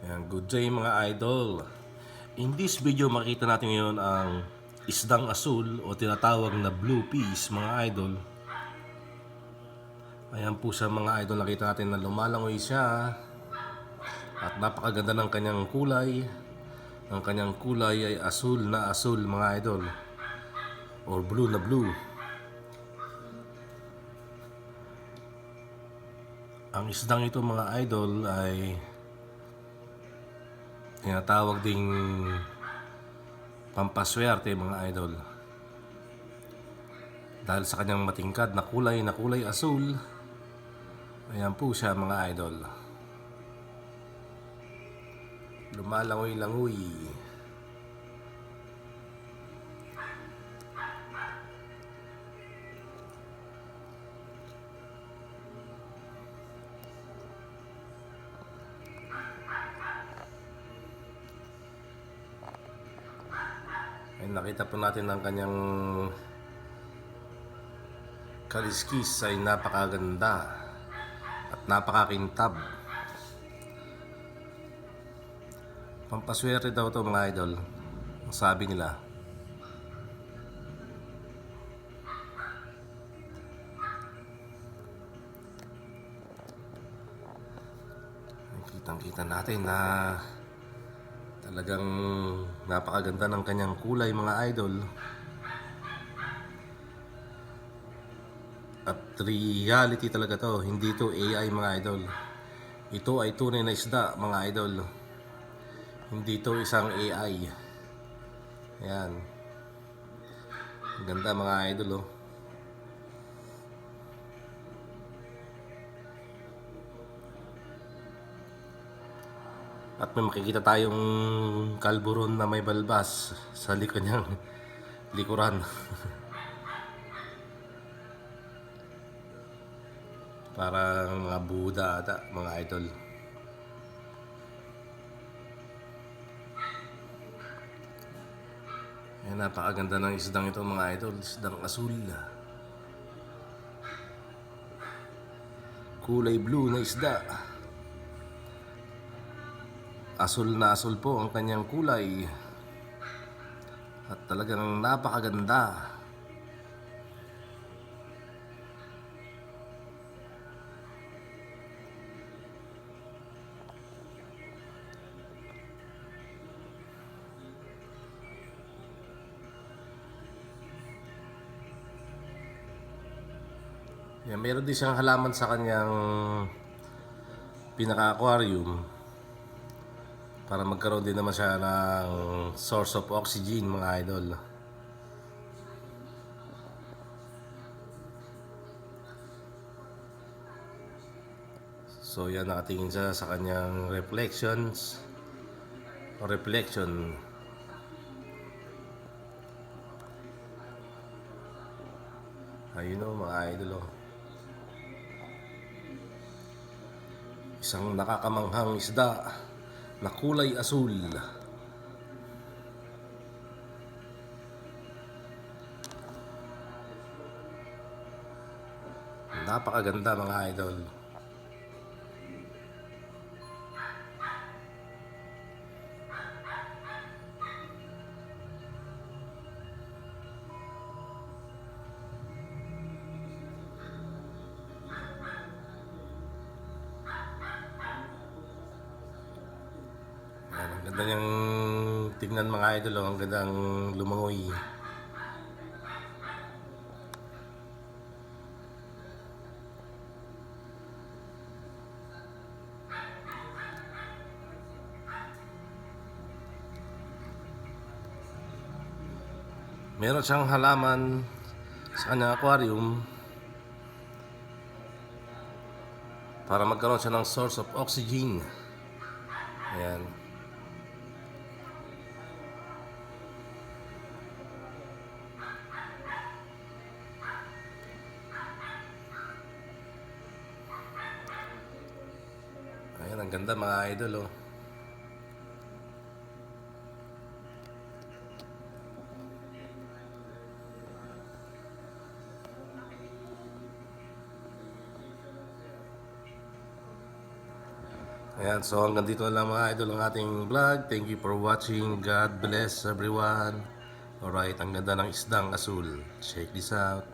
Ayan, good day mga idol. In this video makita natin ngayon ang isdang asul o tinatawag na blue peas mga idol. Ayan po sa mga idol, nakita natin na lumalangoy siya at napakaganda ng kanyang kulay. Ang kanyang kulay ay asul na asul mga idol, or blue na blue. Ang isdang ito mga idol ay tinatawag ding pampaswerte mga idol, dahil sa kanyang matingkad na kulay asul. Ayan po siya mga idol, lumalangoy-langoy. Ay, nakita po natin ang kanyang kaliskis ay napakaganda at napakakintab. Pampaswerte daw to mga idol, ang sabi nila. Kitang-kita natin na talagang napakaganda ng kanyang kulay mga idol. At reality talaga to, hindi to AI mga idol. Ito ay tunay na isda mga idol, hindi to isang AI. Ayan, ang ganda mga idol oh. At may makikita tayong kalburon na may balbas sa likod niyang likuran. Parang mga Buddha ata mga idol. Ayan, napakaganda ng isdang ito mga idol, isdang asul. Kulay blue na isda. Asul na asul po ang kanyang kulay. At talagang napakaganda. Yan, meron din siyang halaman sa kanyang pinaka-aquarium para magkaroon din naman siya ng source of oxygen mga idol. So yan, nakatingin siya sa kanyang reflections o reflection. Ayun o mga idol oh. Isang nakakamanghang isda na kulay asul. Napakaganda mga idol. Ayan, ang ganda niyang tingnan mga idol oh. Ang gandang lumangoy. Meron siyang halaman sa kanyang aquarium para magkaroon siya ng source of oxygen. Ayan. Ayan, ang ganda mga idol oh. Ayan, so hanggang dito na lang mga idol ang ating vlog. Thank you for watching. God bless everyone. Alright, ang ganda ng isdang asul. Check this out.